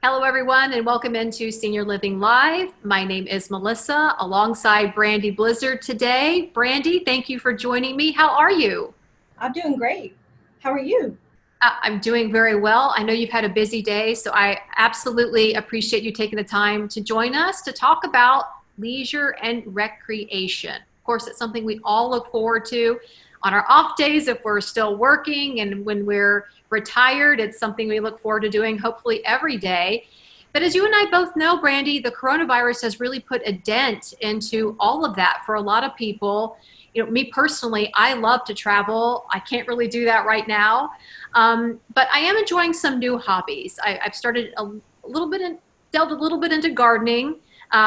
Hello, everyone, and welcome into Senior Living Live. My name is Melissa, alongside Brandi Blizzard today. Brandi, thank you for joining me. How are you? I'm doing great. How are you? I'm doing very well. I know you've had a busy day, so I absolutely appreciate you taking the time to join us to talk about leisure and recreation. Of course, it's something we all look forward to on our off days if we're still working, and when we're retired, it's something we look forward to doing hopefully every day. But as you and I both know, Brandi, the coronavirus has really put a dent into all of that for a lot of people. Me personally, I love to travel. I can't really do that right now. But I am enjoying some new hobbies. I've started a little bit delved a little bit into gardening,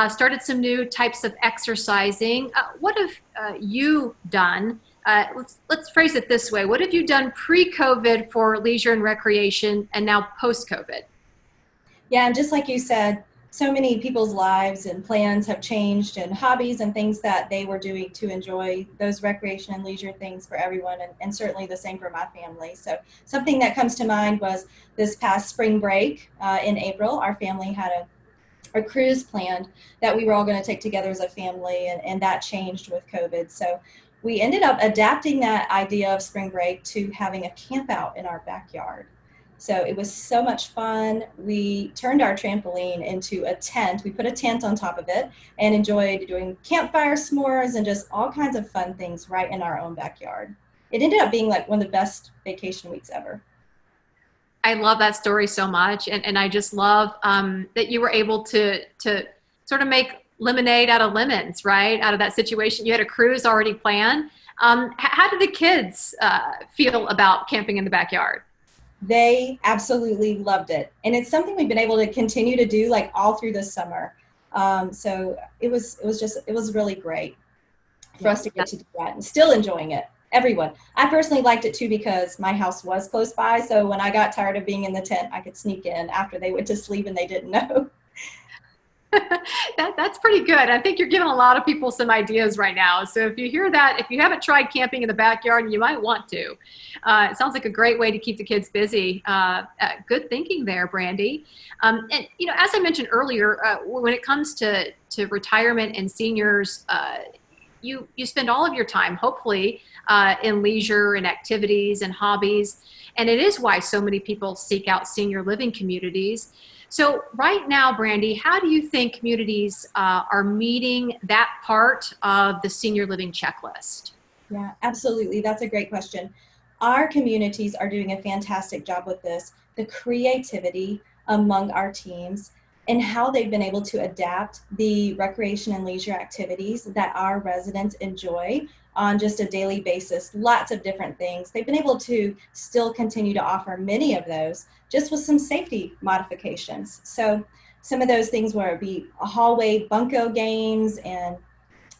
started some new types of exercising. What have you done? Let's phrase it this way. What have you done pre-COVID for leisure and recreation and now post-COVID? Yeah, and just like you said, so many people's lives and plans have changed, and hobbies and things that they were doing to enjoy those recreation and leisure things for everyone, and certainly the same for my family. So something that comes to mind was this past spring break in April. Our family had a cruise planned that we were all going to take together as a family, and that changed with COVID. So we ended up adapting that idea of spring break to having a camp out in our backyard. So it was so much fun. We turned our trampoline into a tent. We put a tent on top of it and enjoyed doing campfire s'mores and just all kinds of fun things right in our own backyard. It ended up being like one of the best vacation weeks ever. I love that story so much, and I just love that you were able to sort of make lemonade out of lemons, right? Out of that situation, you had a cruise already planned. How did the kids feel about camping in the backyard? They absolutely loved it. And it's something we've been able to continue to do like all through the summer. So it was really great for Yeah. us to get to do that and still enjoying it. Everyone. I personally liked it too because my house was close by. So when I got tired of being in the tent, I could sneak in after they went to sleep and they didn't know. That's pretty good. I think you're giving a lot of people some ideas right now. So if you hear that, if you haven't tried camping in the backyard, you might want to. It sounds like a great way to keep the kids busy. Good thinking there, Brandi. And as I mentioned earlier, when it comes to retirement and seniors, you spend all of your time, hopefully, in leisure and activities and hobbies. And it is why so many people seek out senior living communities. So right now, Brandi, how do you think communities are meeting that part of the senior living checklist? Yeah, absolutely. That's a great question. Our communities are doing a fantastic job with this. The creativity among our teams and how they've been able to adapt the recreation and leisure activities that our residents enjoy on just a daily basis, lots of different things. They've been able to still continue to offer many of those just with some safety modifications. So some of those things where it be hallway bunco games and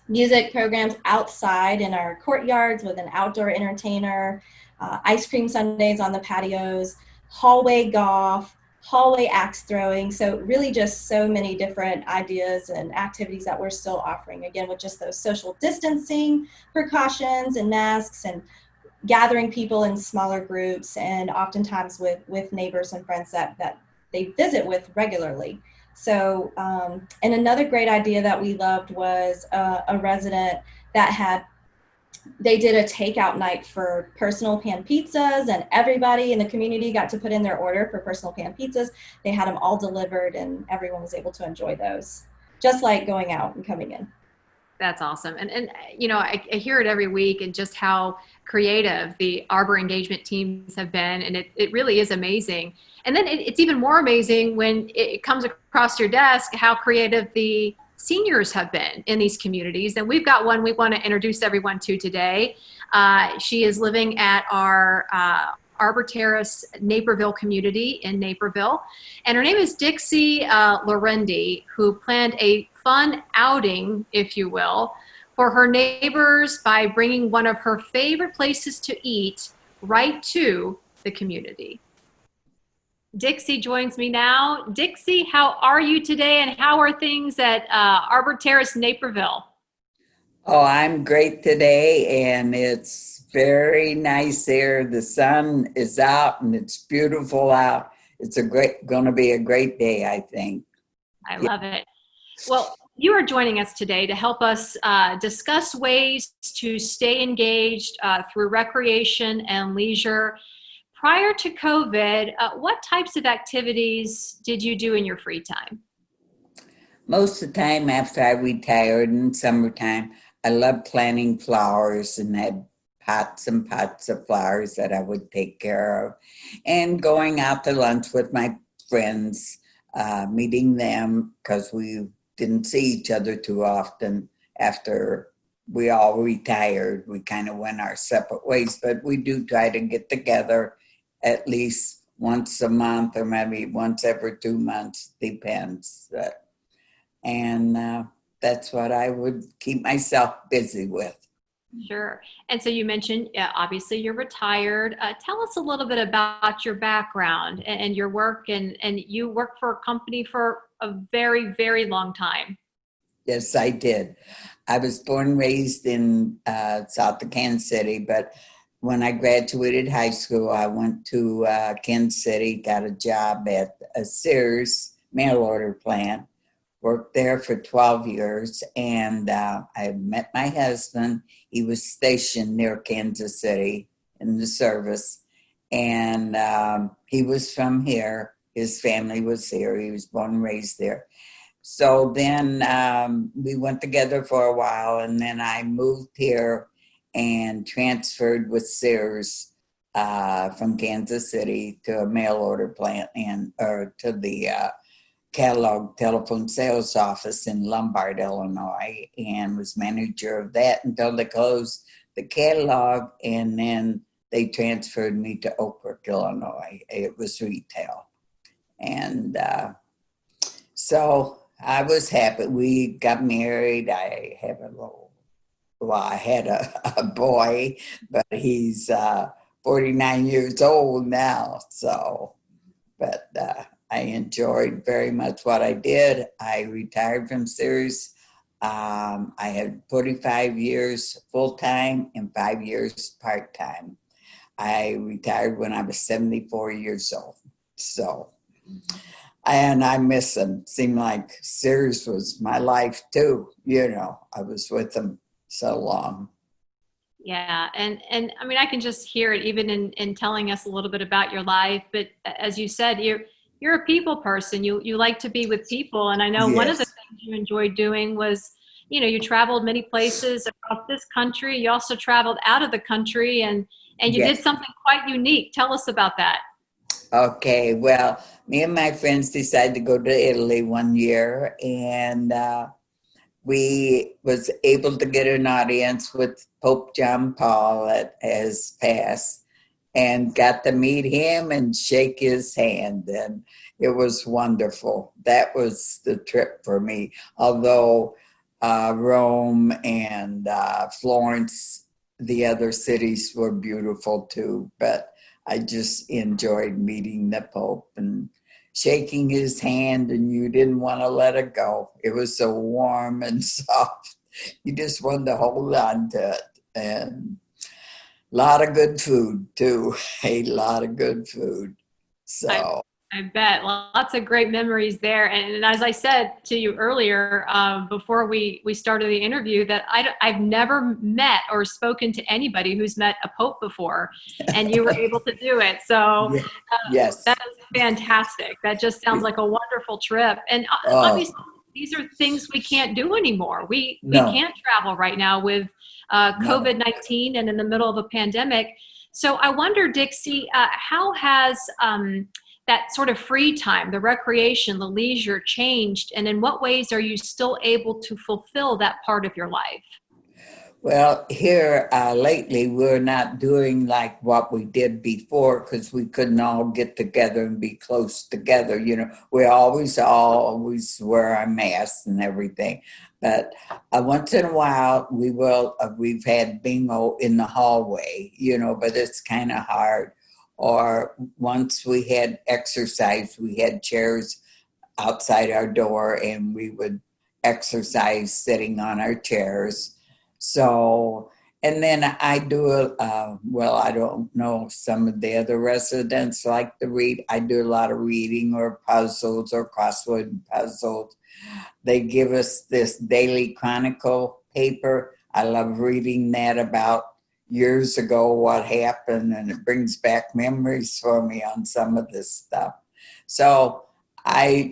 music programs outside in our courtyards with an outdoor entertainer, ice cream sundaes on the patios, hallway golf, hallway axe throwing. So really just so many different ideas and activities that we're still offering, again, with just those social distancing precautions and masks and gathering people in smaller groups, and oftentimes with neighbors and friends that they visit with regularly. So, and another great idea that we loved was a resident that they did a takeout night for personal pan pizzas, and everybody in the community got to put in their order for personal pan pizzas. They had them all delivered and everyone was able to enjoy those, just like going out and coming in. That's awesome. And I hear it every week, and just how creative the Arbor engagement teams have been. And it really is amazing. And then it's even more amazing when it comes across your desk, how creative the seniors have been in these communities. And we've got one we want to introduce everyone to today. She is living at our Arbor Terrace Naperville community in Naperville. And her name is Dixie Lorendi, who planned a fun outing, if you will, for her neighbors by bringing one of her favorite places to eat right to the community. Dixie joins me now. Dixie, how are you today, and how are things at Arbor Terrace, Naperville? Oh, I'm great today, and it's very nice here. The sun is out and it's beautiful out. it's going to be a great day, I think. I love it. Well, you are joining us today to help us discuss ways to stay engaged through recreation and leisure. Prior to COVID, what types of activities did you do in your free time? Most of the time after I retired in summertime, I loved planting flowers and had pots and pots of flowers that I would take care of, and going out to lunch with my friends, meeting them because we didn't see each other too often after we all retired. We kind of went our separate ways, but we do try to get together at least once a month or maybe once every 2 months, depends. And that's what I would keep myself busy with. Sure. And so you mentioned, obviously, you're retired. Tell us a little bit about your background and your work. And you worked for a company for a very, very long time. Yes, I did. I was born and raised in south of Kansas City, but when I graduated high school, I went to Kansas City, got a job at a Sears mail order plant, worked there for 12 years, and I met my husband. He was stationed near Kansas City in the service, and he was from here. His family was here. He was born and raised there. So then we went together for a while, and then I moved here and transferred with Sears from Kansas City to a mail order plant or to the catalog telephone sales office in Lombard, Illinois, and was manager of that until they closed the catalog, and then they transferred me to Oak Brook, Illinois. It was retail. And so I was happy. We got married. I have I had a boy, but he's 49 years old now. So, but I enjoyed very much what I did. I retired from Sears. I had 45 years full-time and 5 years part-time. I retired when I was 74 years old. So, and I miss them. Seemed like Sears was my life too. I was with them so long. Yeah. And I mean, I can just hear it even in telling us a little bit about your life. But as you said, you're a people person. You like to be with people. And I know one of the Yes. things you enjoyed doing was, you traveled many places across this country. You also traveled out of the country and you did Yes. something quite unique. Tell us about that. Okay. Well, me and my friends decided to go to Italy one year, and we was able to get an audience with Pope John Paul that has passed, and got to meet him and shake his hand, and it was wonderful. That was the trip for me. Although Rome and Florence, the other cities were beautiful too, but I just enjoyed meeting the Pope and shaking his hand, and you didn't want to let it go. It was so warm and soft. You just wanted to hold on to it. And a lot of good food too. A lot of good food. So I bet lots of great memories there. And as I said to you earlier, before we started the interview, that I've never met or spoken to anybody who's met a pope before, and you were able to do it. So yes. that is fantastic. That just sounds like a wonderful trip. And obviously, these are things we can't do anymore. We can't travel right now with COVID-19 and in the middle of a pandemic. So I wonder, Dixie, how has that sort of free time, the recreation, the leisure changed, and in what ways are you still able to fulfill that part of your life? Well, here lately, we're not doing like what we did before because we couldn't all get together and be close together. We always wear our masks and everything. But once in a while, we've had bingo in the hallway, but it's kind of hard. Or once we had exercise, we had chairs outside our door, and we would exercise sitting on our chairs. So, And then I do, well, I don't know, some of the other residents like to read. I do a lot of reading or puzzles or crossword puzzles. They give us this daily chronicle paper. I love reading that about years ago, what happened, and it brings back memories for me on some of this stuff. So I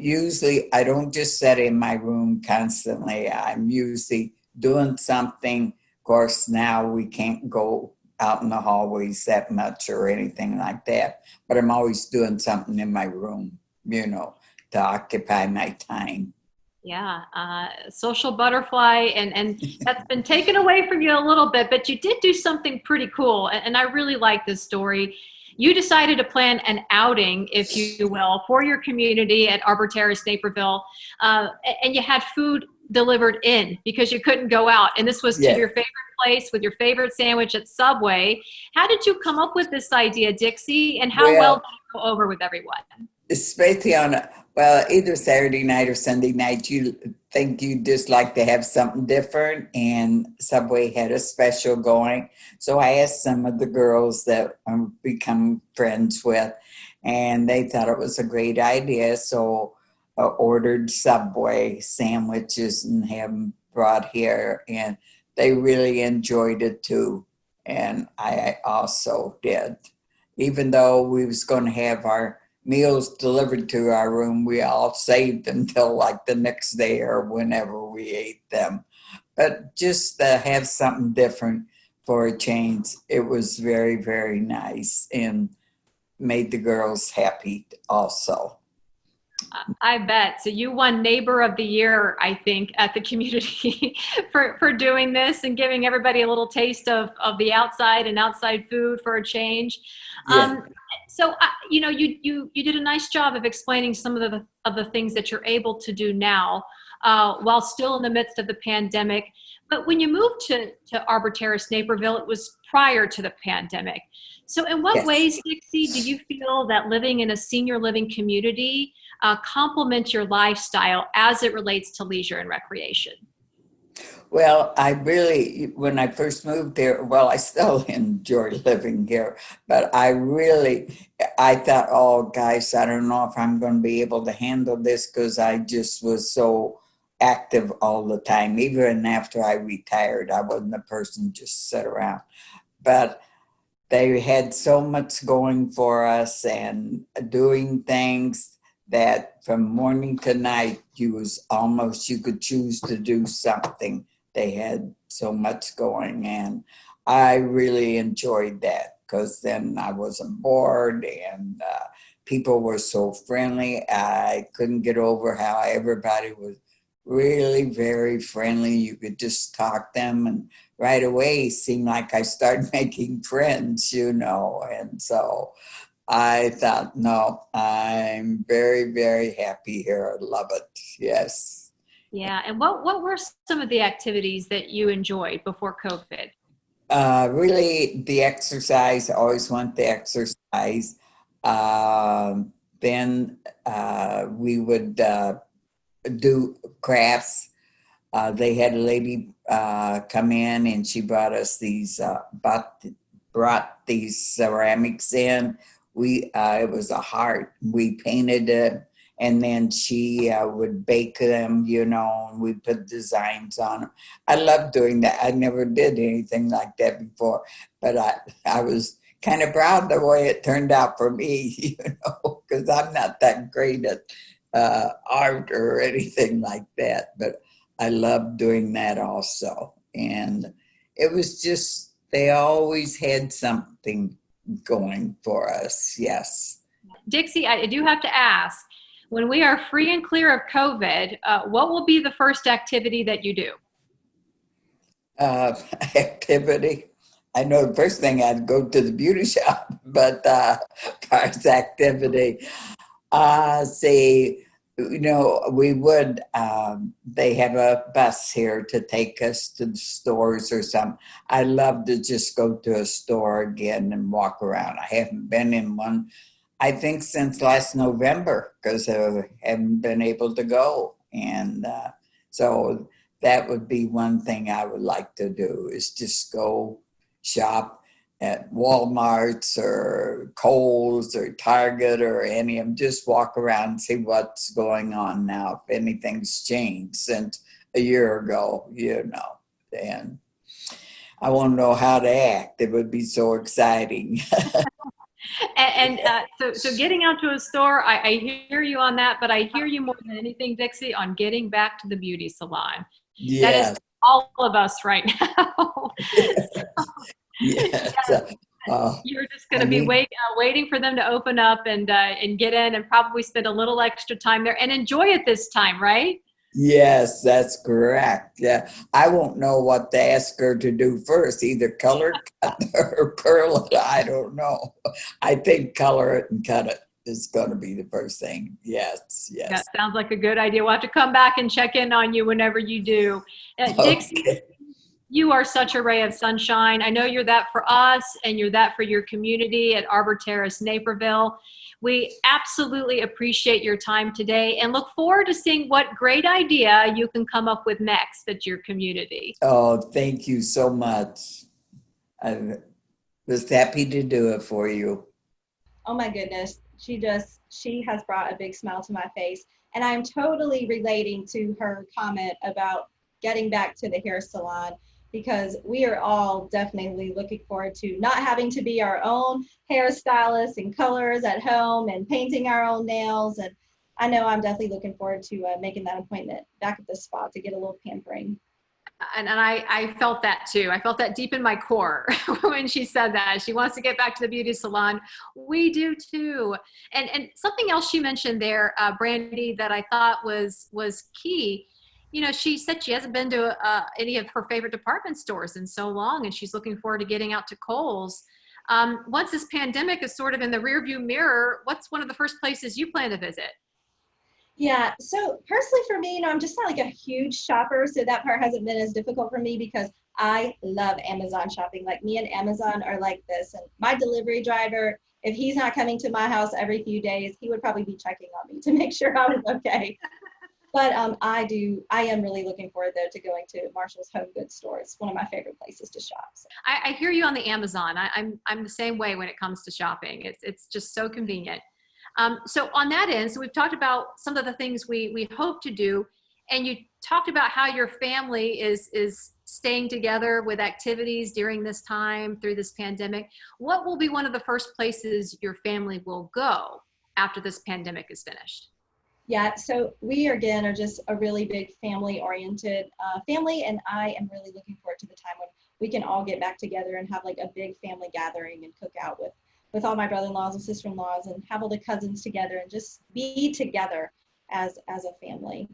don't just sit in my room constantly. I'm usually doing something. Of course, now we can't go out in the hallways that much or anything like that, but I'm always doing something in my room, to occupy my time. Yeah, social butterfly, and that's been taken away from you a little bit, but you did do something pretty cool, and I really like this story. You decided to plan an outing, if you will, for your community at Arbor Terrace, Naperville, and you had food delivered in because you couldn't go out, and this was to Yes. your favorite place with your favorite sandwich at Subway. How did you come up with this idea, Dixie, and how well Well, did it go over with everyone? especially either Saturday night or Sunday night, you think you just like to have something different, and Subway had a special going. So I asked some of the girls that I'm become friends with, and they thought it was a great idea. So I ordered Subway sandwiches and have them brought here, and they really enjoyed it too. And I also did. Even though we was going to have our meals delivered to our room, we all saved until like the next day or whenever we ate them. But just to have something different for a change, it was very, very nice and made the girls happy also. I bet. So you won Neighbor of the Year, I think, at the community for doing this and giving everybody a little taste of the outside and outside food for a change. Yeah. You did a nice job of explaining some of the things that you're able to do now while still in the midst of the pandemic. But when you moved to Arbor Terrace, Naperville, it was prior to the pandemic. So in what Yes. ways, Dixie, do you feel that living in a senior living community complement your lifestyle as it relates to leisure and recreation? Well, I really, when I first moved there, well, I still enjoy living here, but I thought, oh, guys, I don't know if I'm going to be able to handle this because I just was so active all the time. Even after I retired, I wasn't a person just sit around. But they had so much going for us and doing things that from morning to night, you could choose to do something. They had so much going, and I really enjoyed that because then I wasn't bored, and people were so friendly. I couldn't get over how everybody was really very friendly. You could just talk them, and right away it seemed like I started making friends, and so I thought, no, I'm very, very happy here. I love it. Yes. Yeah. And what were some of the activities that you enjoyed before COVID? Really, the exercise. I always want the exercise. Then we would do crafts. They had a lady come in, and she brought us brought these ceramics in. It was a heart. We painted it, and then she would bake them, and we put designs on them. I love doing that. I never did anything like that before, but I was kind of proud the way it turned out for me, because I'm not that great at art or anything like that, but I love doing that also. And it was just, they always had something going for us. Yes. Dixie, I do have to ask, when we are free and clear of COVID, what will be the first activity that you do? Activity. I know the first thing I'd go to the beauty shop, but far as activity, say, we would, they have a bus here to take us to the stores or something. I love to just go to a store again and walk around. I haven't been in one, I think, since last November because I haven't been able to go. And so that would be one thing I would like to do, is just go shop at Walmart's or Kohl's or Target or any of them. Just walk around and see what's going on now, if anything's changed since a year ago, and I won't know how to act. It would be so exciting. So getting out to a store, I hear you on that, but I hear you more than anything, Dixie, on getting back to the beauty salon. That is Yes. all of us right now. Yes. You're just going to be waiting for them to open up and get in, and probably spend a little extra time there and enjoy it this time, right? Yes, that's correct. Yeah, I won't know what to ask her to do first, either color cut or curl it. I don't know. I think color it and cut it is going to be the first thing. Yes, yes. That sounds like a good idea. We'll have to come back and check in on you whenever you do. Dixie, Okay. you are such a ray of sunshine. I know you're that for us, and you're that for your community at Arbor Terrace, Naperville. We absolutely appreciate your time today and look forward to seeing what great idea you can come up with next at your community. Oh, thank you so much. I was happy to do it for you. Oh my goodness. She has brought a big smile to my face. And I'm totally relating to her comment about getting back to the hair salon, because we are all definitely looking forward to not having to be our own hairstylists and colors at home and painting our own nails. And I know I'm definitely looking forward to making that appointment back at the spa to get a little pampering. And I felt that too. I felt that deep in my core when she said that. She wants to get back to the beauty salon. We do too. And something else she mentioned there, Brandi, that I thought was key. You know, she said she hasn't been to any of her favorite department stores in so long, and she's looking forward to getting out to Kohl's. Once this pandemic is sort of in the rearview mirror, what's one of the first places you plan to visit? Yeah, so personally for me, I'm just not like a huge shopper, so that part hasn't been as difficult for me because I love Amazon shopping. Like, me and Amazon are like this. And my delivery driver, if he's not coming to my house every few days, he would probably be checking on me to make sure I was okay. But I am really looking forward though to going to Marshall's Home Goods store. It's one of my favorite places to shop. So. I hear you on the Amazon. I'm the same way when it comes to shopping. It's just so convenient. So on that end, so we've talked about some of the things we hope to do, and you talked about how your family is staying together with activities during this time through this pandemic. What will be one of the first places your family will go after this pandemic is finished? Yeah, so we again are just a really big family-oriented family, and I am really looking forward to the time when we can all get back together and have like a big family gathering and cook out with all my brother-in-laws and sister-in-laws and have all the cousins together and just be together as a family.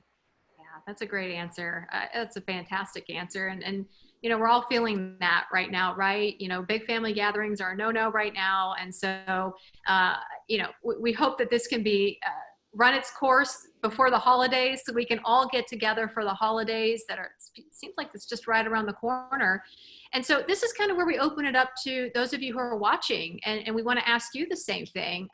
Yeah, that's a great answer. That's a fantastic answer. And, you know, we're all feeling that right now, right? You know, big family gatherings are a no-no right now. And so, you know, we hope that this can be run its course before the holidays, so we can all get together for the holidays seems like it's just right around the corner. And so this is kind of where we open it up to those of you who are watching, and we want to ask you the same thing.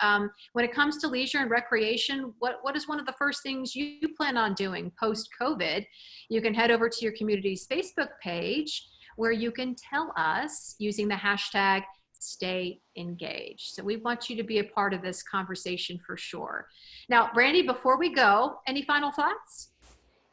When it comes to leisure and recreation, what is one of the first things you plan on doing post-COVID? You can head over to your community's Facebook page, where you can tell us using the hashtag stay engaged. So we want you to be a part of this conversation for sure. Now, Brandi, before we go, any final thoughts?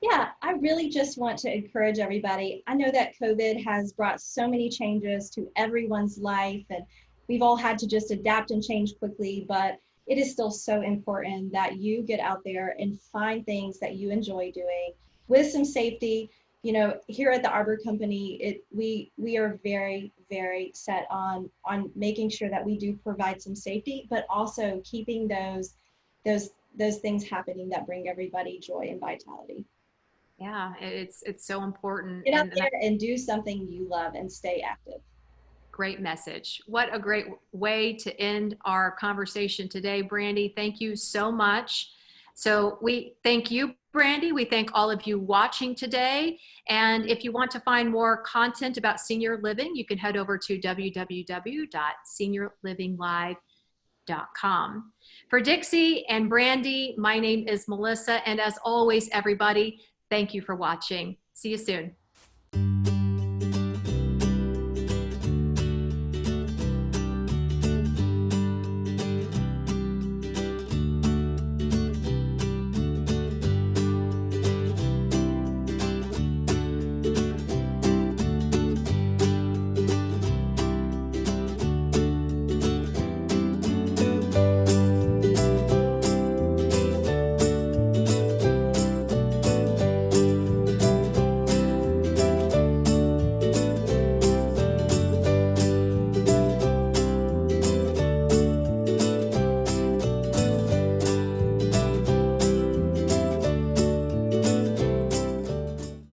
Yeah, I really just want to encourage everybody. I know that COVID has brought so many changes to everyone's life, and we've all had to just adapt and change quickly, but it is still so important that you get out there and find things that you enjoy doing with some safety. You know, here at the Arbor Company, we are very, very set on making sure that we do provide some safety, but also keeping those things happening that bring everybody joy and vitality. Yeah, it's so important. Get out there and do something you love and stay active. Great message. What a great way to end our conversation today, Brandi. Thank you so much. So we thank you, Brandi. We thank all of you watching today. And if you want to find more content about senior living, you can head over to www.seniorlivinglive.com. For Dixie and Brandi, my name is Melissa. And as always, everybody, thank you for watching. See you soon.